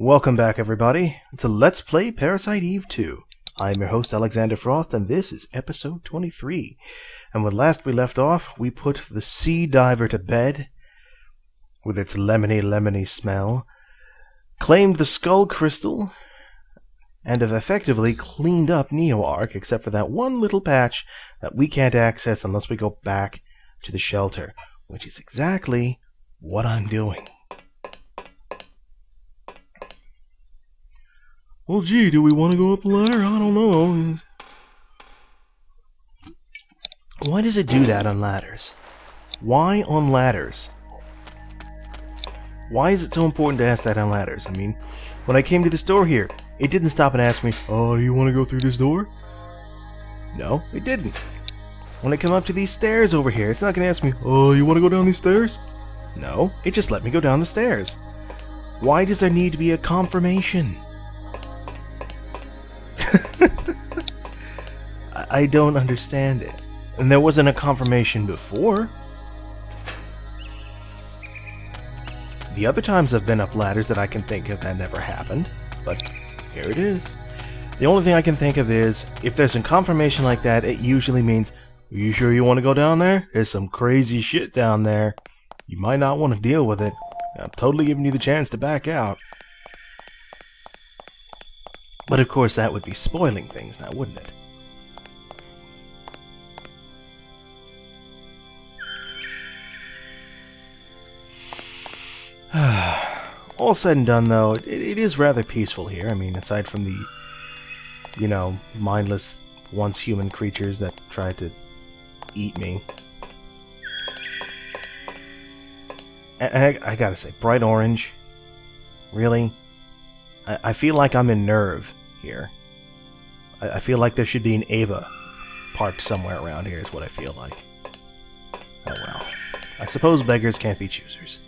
Welcome back, everybody, to Let's Play Parasite Eve 2. I'm your host, Alexander Frost, and this is episode 23. And when last we left off, we put the sea diver to bed, with its lemony smell, claimed the skull crystal, and have effectively cleaned up NeoArk, except for that one little patch that we can't access unless we go back to the shelter, which is exactly what I'm doing. Well, gee, do we want to go up the ladder? I don't know. Why does it do that on ladders? Why on ladders? Why is it so important to ask that on ladders? I mean, when I came to this door here, it didn't stop and ask me, "Oh, do you want to go through this door?" No, it didn't. When I come up to these stairs over here, it's not going to ask me, "Oh, you want to go down these stairs?" No, it just let me go down the stairs. Why does there need to be a confirmation? I don't understand it. And there wasn't a confirmation before. The other times I've been up ladders that I can think of, that never happened. But here it is. The only thing I can think of is, if there's a confirmation like that, it usually means, "Are you sure you want to go down there? There's some crazy shit down there. You might not want to deal with it. I'm totally giving you the chance to back out." But of course that would be spoiling things now, wouldn't it? All said and done, though, it is rather peaceful here. I mean, aside from the, mindless, once human creatures that try to eat me. And I gotta say, bright orange? Really? I feel like I'm in Nerve here. I feel like there should be an Ava parked somewhere around here, is what I feel like. Oh well. I suppose beggars can't be choosers.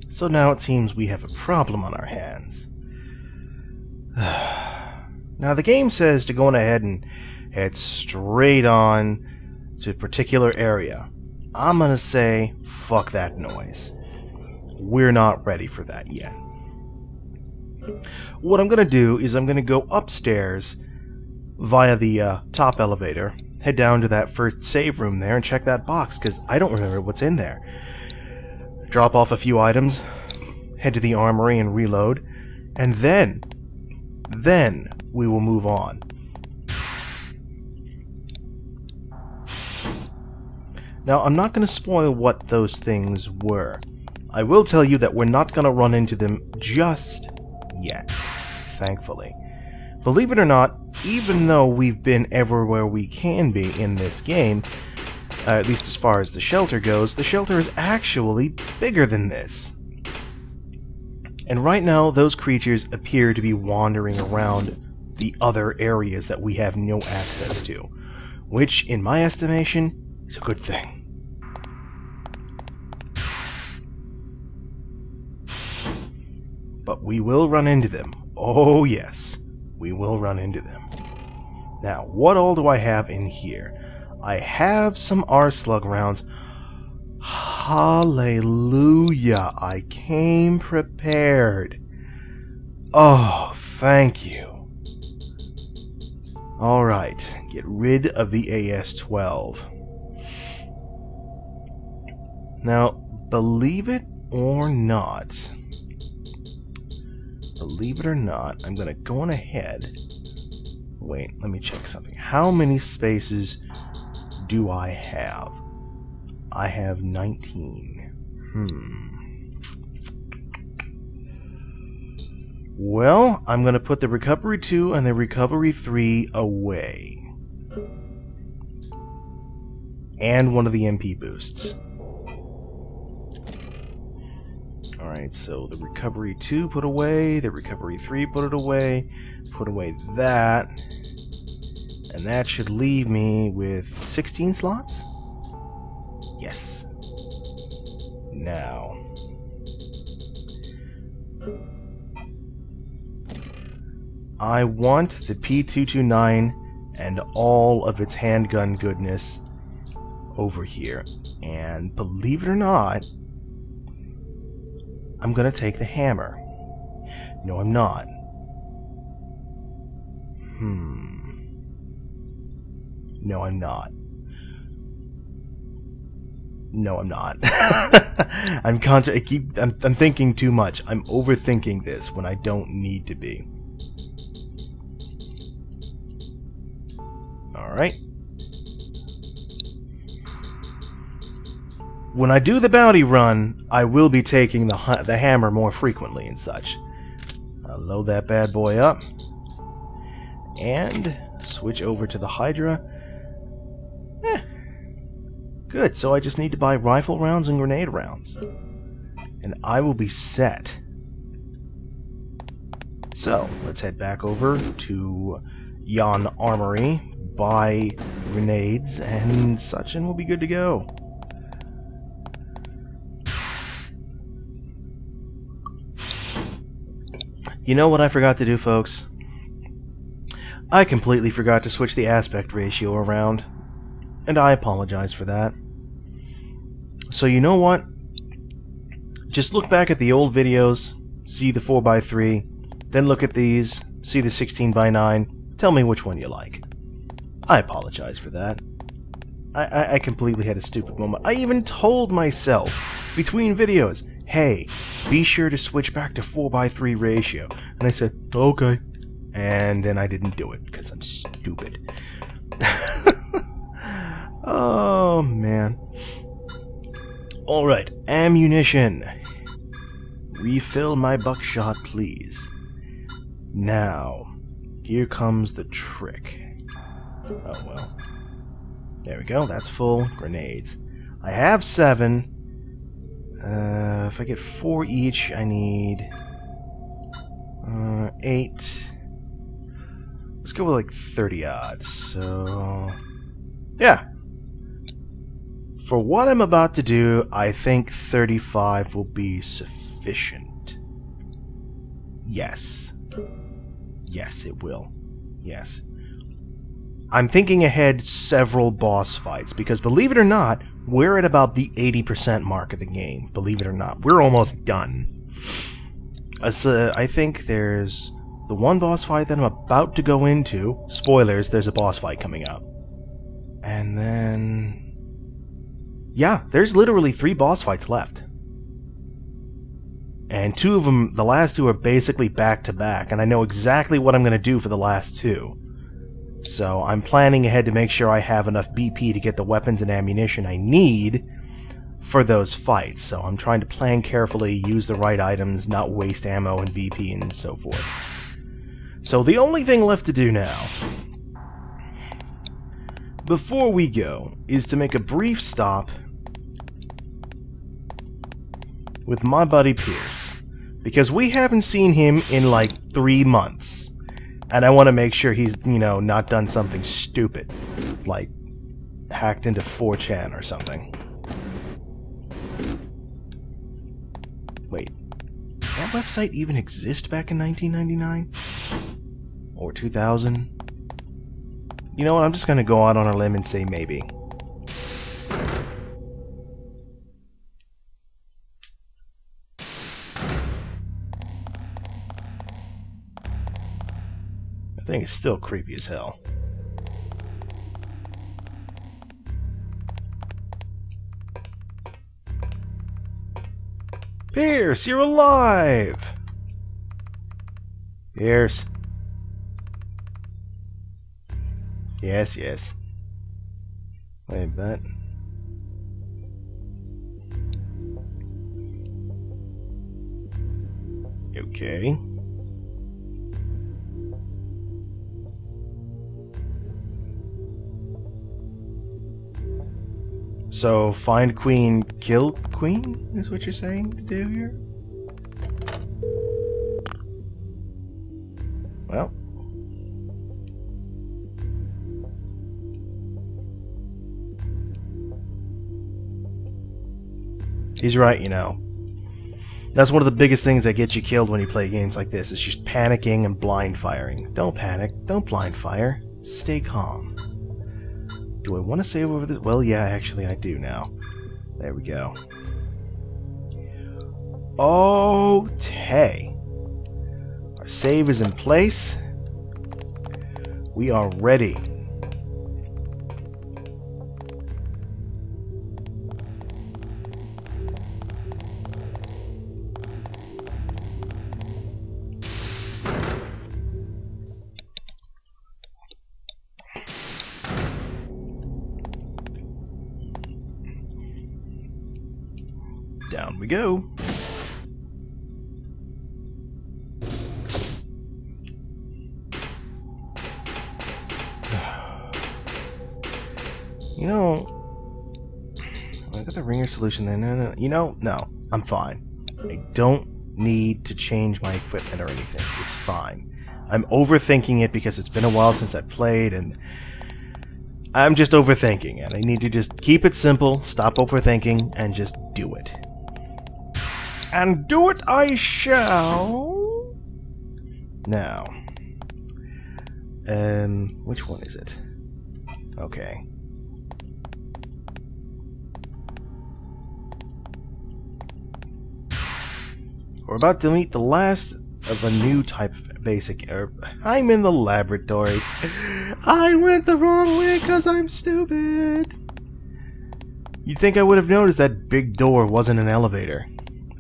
So now it seems we have a problem on our hands. Now the game says to go on ahead and head straight on to a particular area. I'm gonna say, fuck that noise. We're not ready for that yet. What I'm gonna do is I'm gonna go upstairs via the top elevator, head down to that first save room there and check that box, because I don't remember what's in there. Drop off a few items, head to the armory and reload, and then we will move on. Now, I'm not going to spoil what those things were. I will tell you that we're not going to run into them just yet, thankfully. Believe it or not, even though we've been everywhere we can be in this game, at least as far as the shelter goes, the shelter is actually bigger than this. And right now, those creatures appear to be wandering around the other areas that we have no access to, which, in my estimation, is a good thing. But we will run into them. Oh yes, we will run into them. Now, what all do I have in here? I have some R-Slug rounds. Hallelujah, I came prepared. Oh, thank you. Alright, get rid of the AS-12. Now, believe it or not, I'm going to go on ahead. Wait, let me check something. How many spaces do I have? I have 19. Well, I'm going to put the Recovery 2 and the Recovery 3 away. And one of the MP boosts. Alright, so the Recovery 2 put away, the Recovery 3 put it away, put away that, and that should leave me with 16 slots? Yes. Now, I want the P229 and all of its handgun goodness over here, and believe it or not, I'm gonna take the hammer. No, I'm not. No, I'm not. No, I'm not. I'm thinking too much. I'm overthinking this when I don't need to be. Alright. When I do the bounty run, I will be taking the hammer more frequently and such. I'll load that bad boy up. And switch over to the Hydra. Good, so I just need to buy rifle rounds and grenade rounds. And I will be set. So, let's head back over to Yon Armory, buy grenades and such, and we'll be good to go. You know what I forgot to do, folks? I completely forgot to switch the aspect ratio around, and I apologize for that. So you know what? Just look back at the old videos, see the 4x3, then look at these, see the 16x9, tell me which one you like. I apologize for that. I completely had a stupid moment. I even told myself, between videos, hey, be sure to switch back to 4x3 ratio. And I said, okay. And then I didn't do it, because I'm stupid. Oh, man. Alright, ammunition. Refill my buckshot, please. Now, here comes the trick. Oh, well. There we go, that's full. Grenades. I have 7. If I get 4 each, I need 8. Let's go with like 30 odds. So, yeah. For what I'm about to do, I think 35 will be sufficient. Yes. Yes, it will. Yes. I'm thinking ahead several boss fights, because believe it or not, we're at about the 80% mark of the game. Believe it or not. We're almost done. I think there's the one boss fight that I'm about to go into. Spoilers, there's a boss fight coming up. And then... yeah, there's literally 3 boss fights left. And 2 of them, the last 2 are basically back-to-back, and I know exactly what I'm going to do for the last 2. So I'm planning ahead to make sure I have enough BP to get the weapons and ammunition I need for those fights. So I'm trying to plan carefully, use the right items, not waste ammo and BP and so forth. So the only thing left to do now, before we go is to make a brief stop with my buddy Pierce, because we haven't seen him in like 3 months, and I want to make sure he's, you know, not done something stupid, like hacked into 4chan or something. Wait, did that website even exist back in 1999? Or 2000? You know what, I'm just gonna go out on a limb and say maybe. The thing is still creepy as hell. Pierce, you're alive! Pierce. Yes, yes. Wait a minute. Okay. So, find queen, kill queen, is what you're saying to do here? Well. He's right, you know. That's one of the biggest things that gets you killed when you play games like this, is just panicking and blind firing. Don't panic, don't blind fire. Stay calm. Do I want to save over this? Well, yeah, actually I do now. There we go. Okay. Our save is in place. We are ready. Down we go. You know, I got the ringer solution there. No, you know, no, I'm fine. I don't need to change my equipment or anything. It's fine. I'm overthinking it because it's been a while since I played, and I'm just overthinking it. I need to just keep it simple, stop overthinking, and just do it. And do it I shall. Now, which one is it? Okay. We're about to meet the last of a new type of basic error. I'm in the laboratory. I went the wrong way because I'm stupid. You'd think I would have noticed that big door wasn't an elevator.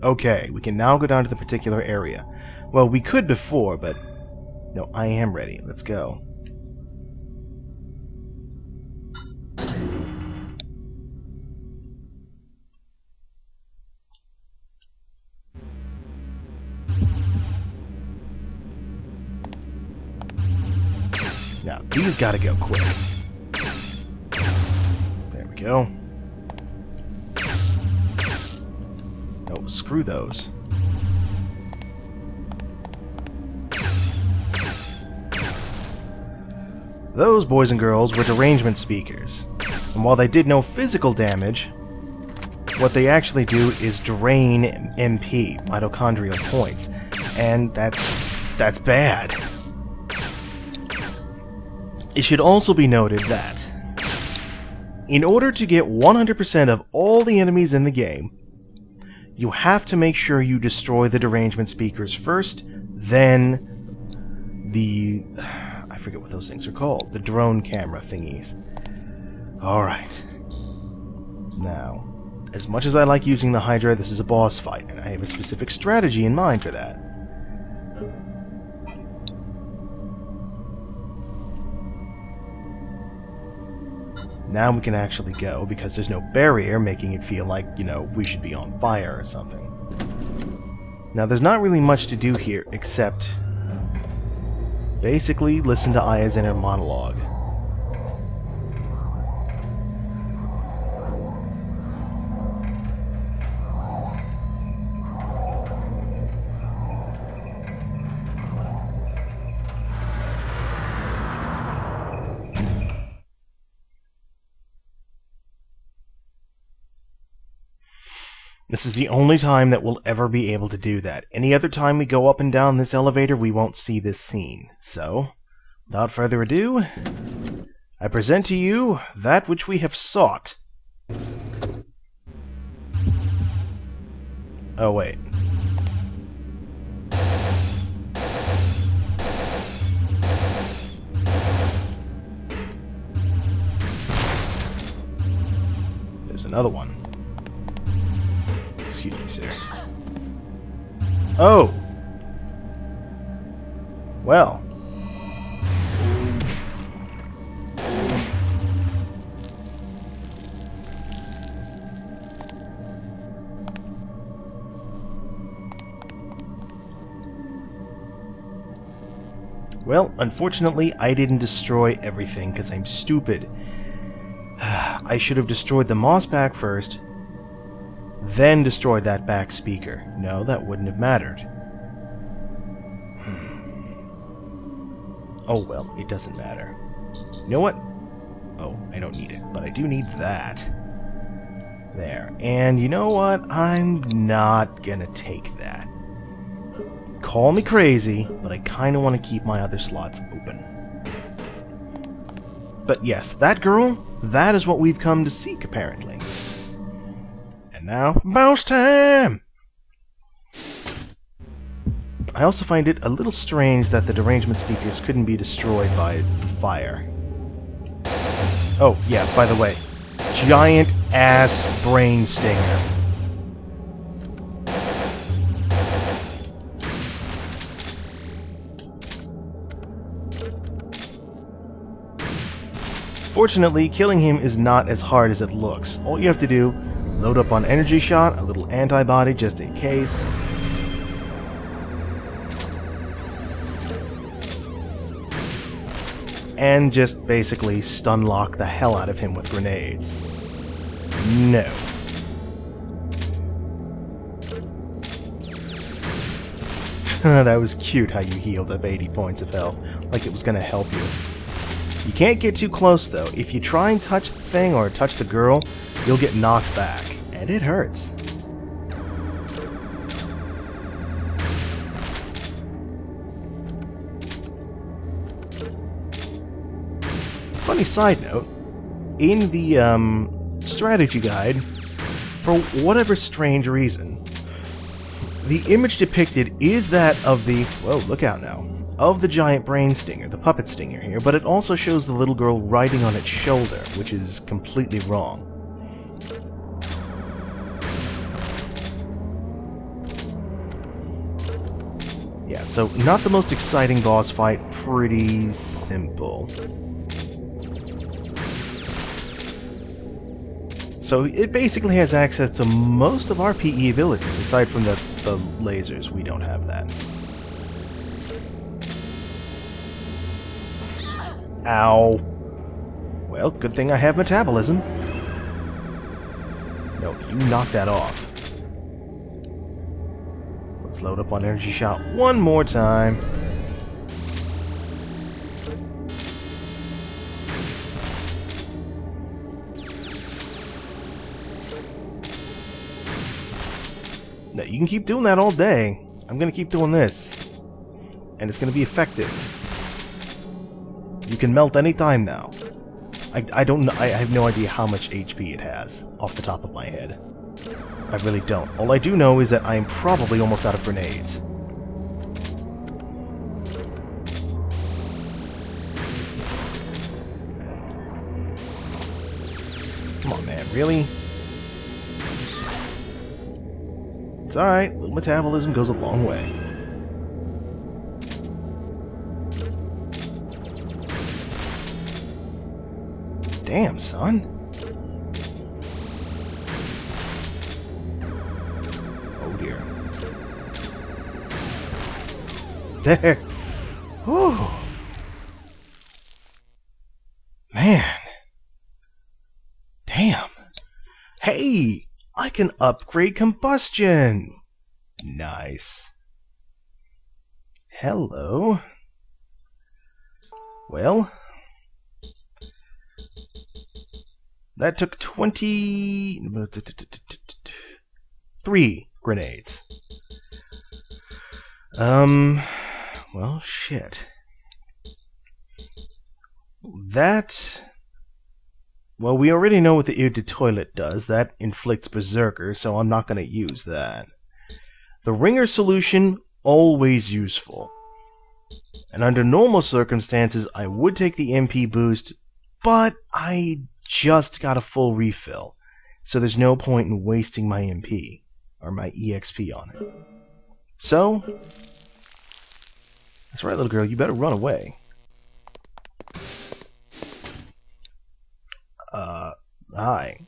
Okay, we can now go down to the particular area. Well, we could before, but... No, I am ready. Let's go. Now, these gotta go quick. There we go. Oh, screw those. Those, boys and girls, were derangement speakers. And while they did no physical damage, what they actually do is drain MP, mitochondrial points. And that's bad. It should also be noted that in order to get 100% of all the enemies in the game, you have to make sure you destroy the derangement speakers first, then the... I forget what those things are called. The drone camera thingies. Alright. Now, as much as I like using the Hydra, this is a boss fight, and I have a specific strategy in mind for that. Now we can actually go, because there's no barrier making it feel like, you know, we should be on fire or something. Now there's not really much to do here, except basically listen to Aya's inner monologue. This is the only time that we'll ever be able to do that. Any other time we go up and down this elevator, we won't see this scene. So, without further ado, I present to you that which we have sought. Oh, wait. There's another one. Excuse me, sir. Oh! Well. Well, unfortunately, I didn't destroy everything because I'm stupid. I should have destroyed the moss back first, then destroyed that back speaker. No, that wouldn't have mattered. Oh well, it doesn't matter. You know what? Oh, I don't need it, but I do need that. There. And you know what? I'm not gonna take that. Call me crazy, but I kinda want to keep my other slots open. But yes, that girl, that is what we've come to seek, apparently. And now, Mousetam! I also find it a little strange that the derangement speakers couldn't be destroyed by fire. Oh, yeah, by the way, giant-ass brain stinger. Fortunately, killing him is not as hard as it looks. All you have to do, load up on energy shot, a little antibody just in case. And just basically stun lock the hell out of him with grenades. No. That was cute how you healed up 80 points of health, like it was gonna help you. You can't get too close, though. If you try and touch the thing or touch the girl, you'll get knocked back. And it hurts. Funny side note, in the strategy guide, for whatever strange reason, the image depicted is that of the... Whoa, look out now. Of the giant brain stinger, the puppet stinger here, but it also shows the little girl riding on its shoulder, which is completely wrong. Yeah, so not the most exciting boss fight, pretty simple. So it basically has access to most of our PE abilities, aside from the lasers. We don't have that. Ow. Well, good thing I have metabolism. No, you knock that off. Let's load up on energy shot one more time. Now, you can keep doing that all day. I'm gonna keep doing this. And it's gonna be effective. You can melt any time now. I don't know. I have no idea how much HP it has off the top of my head. I really don't. All I do know is that I am probably almost out of grenades. Come on, man. Really? It's alright. Little metabolism goes a long way. Damn, son. Oh dear. There. Whew. Man. Damn. Hey, I can upgrade combustion. Nice. Hello. Well, that took 3 grenades. Well, shit. That... Well, we already know what the eau de toilette does. That inflicts berserker, so I'm not going to use that. The ringer solution, always useful. And under normal circumstances, I would take the MP boost, but I just got a full refill, so there's no point in wasting my MP, or my EXP on it. So, that's right, little girl, you better run away. Hi.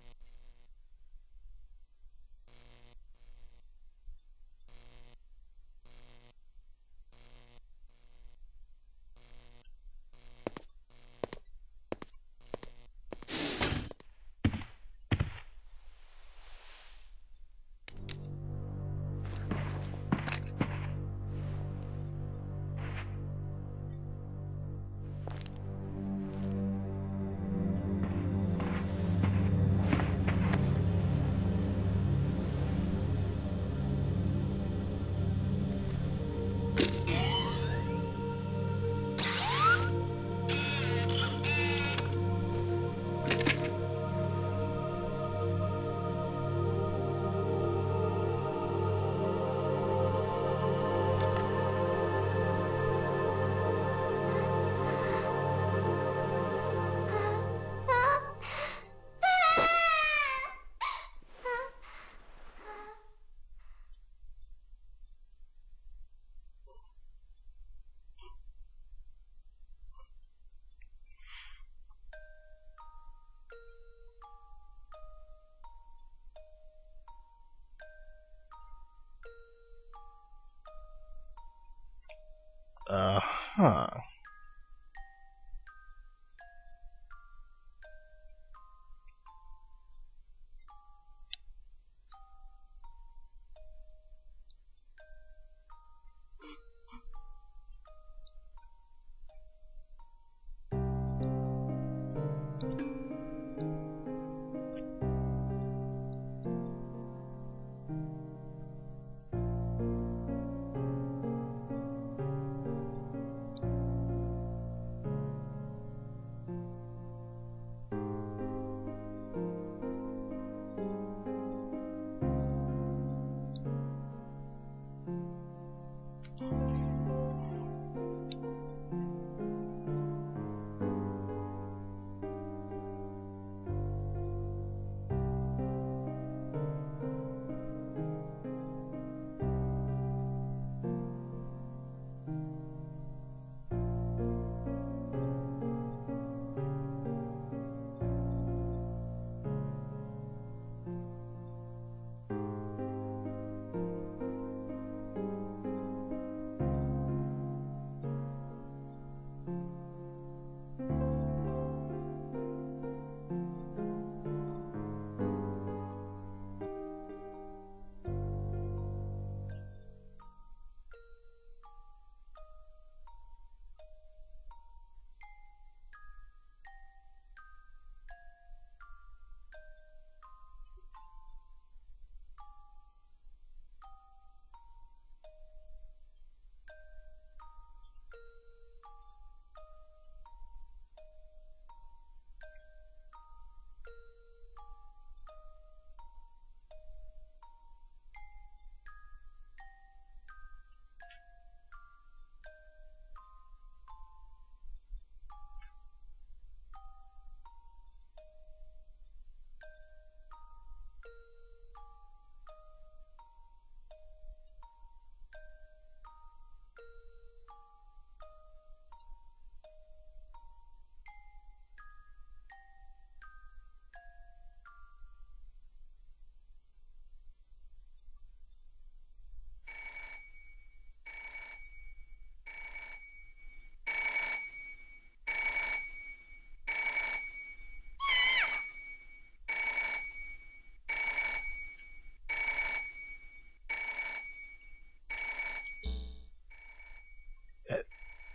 Huh.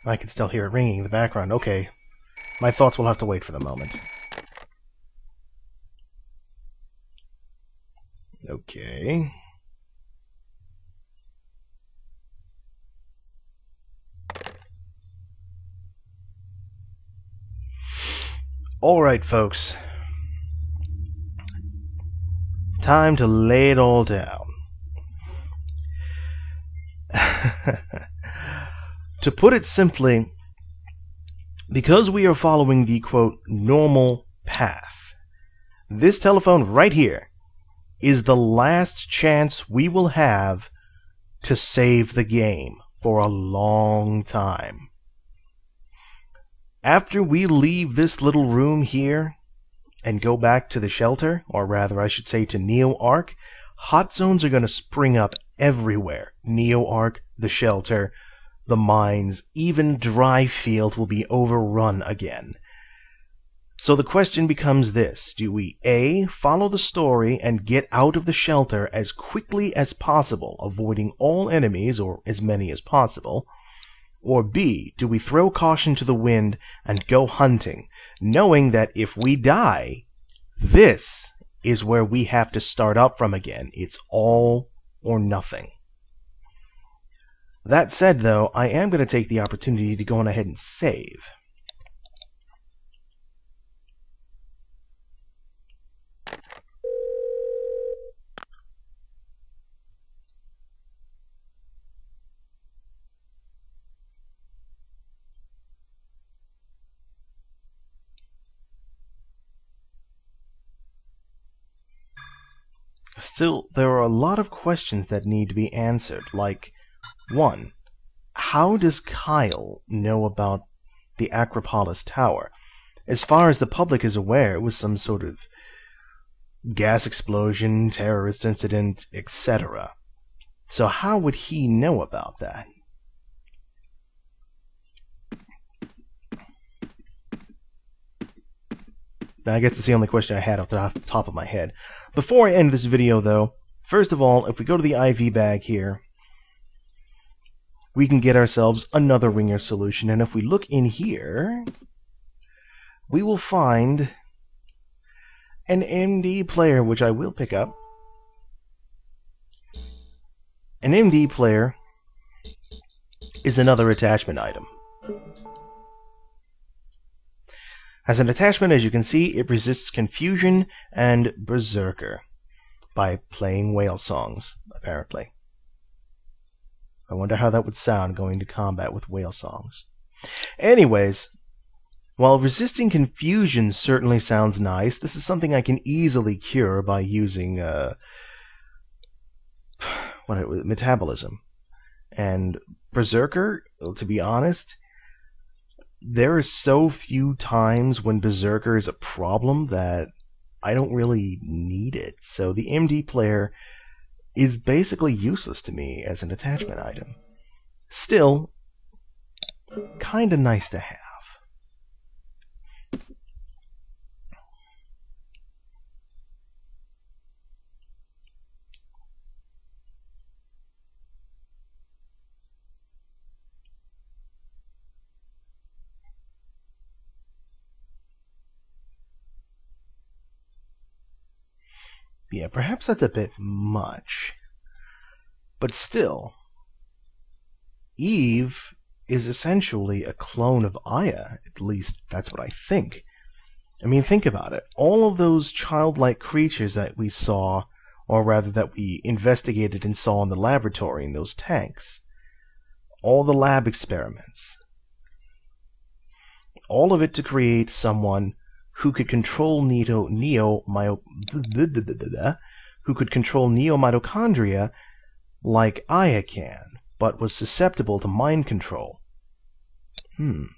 I can still hear it ringing in the background. Okay. My thoughts will have to wait for the moment. Okay. Alright, folks. Time to lay it all down. To put it simply, because we are following the, quote, normal path, this telephone right here is the last chance we will have to save the game for a long time. After we leave this little room here and go back to the shelter, or rather I should say to Neo Arc, hot zones are going to spring up everywhere. Neo Arc, the shelter, the mines, even Dry Field will be overrun again. So the question becomes this: do we A, follow the story and get out of the shelter as quickly as possible, avoiding all enemies, or as many as possible? Or B, do we throw caution to the wind and go hunting, knowing that if we die, this is where we have to start up from again. It's all or nothing. That said, though, I am going to take the opportunity to go on ahead and save. Still, there are a lot of questions that need to be answered, like, 1. How does Kyle know about the Acropolis Tower? As far as the public is aware, it was some sort of gas explosion, terrorist incident, etc. So how would he know about that? Now, I guess it's the only question I had off the top of my head. Before I end this video, though, first of all, if we go to the IV bag here, we can get ourselves another ringer solution, and if we look in here, we will find an MD player, which I will pick up. An MD player is another attachment item. As an attachment, as you can see, it resists confusion and berserker by playing whale songs, apparently. I wonder how that would sound going to combat with whale songs. Anyways, while resisting confusion certainly sounds nice, this is something I can easily cure by using metabolism. And berserker, to be honest, there are so few times when berserker is a problem that I don't really need it. So the MD player is basically useless to me as an attachment item. Still, kinda nice to have. Yeah, perhaps that's a bit much. But still, Eve is essentially a clone of Aya. At least, that's what I think. I mean, think about it. All of those childlike creatures that we saw, or rather that we investigated and saw in the laboratory in those tanks, all the lab experiments, all of it to create someone who could control neomitochondria like Aya can, but was susceptible to mind control. Well,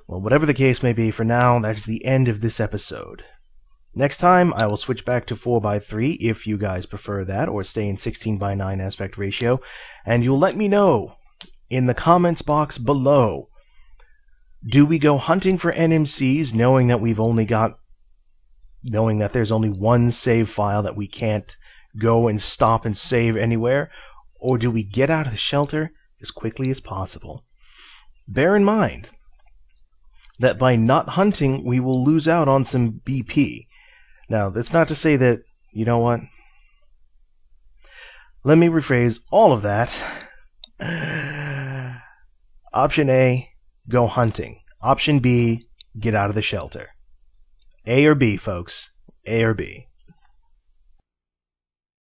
whatever the case may be, for now, that's the end of this episode. Next time, I will switch back to 4:3 if you guys prefer that, or stay in 16:9 aspect ratio, and you'll let me know in the comments box below. Do we go hunting for NMCs knowing that there's only one save file that we can't go and stop and save anywhere? Or do we get out of the shelter as quickly as possible? Bear in mind that by not hunting, we will lose out on some BP. Now, that's not to say that, you know what? Let me rephrase all of that. Option A, go hunting. Option B, get out of the shelter. A or B, folks. A or B.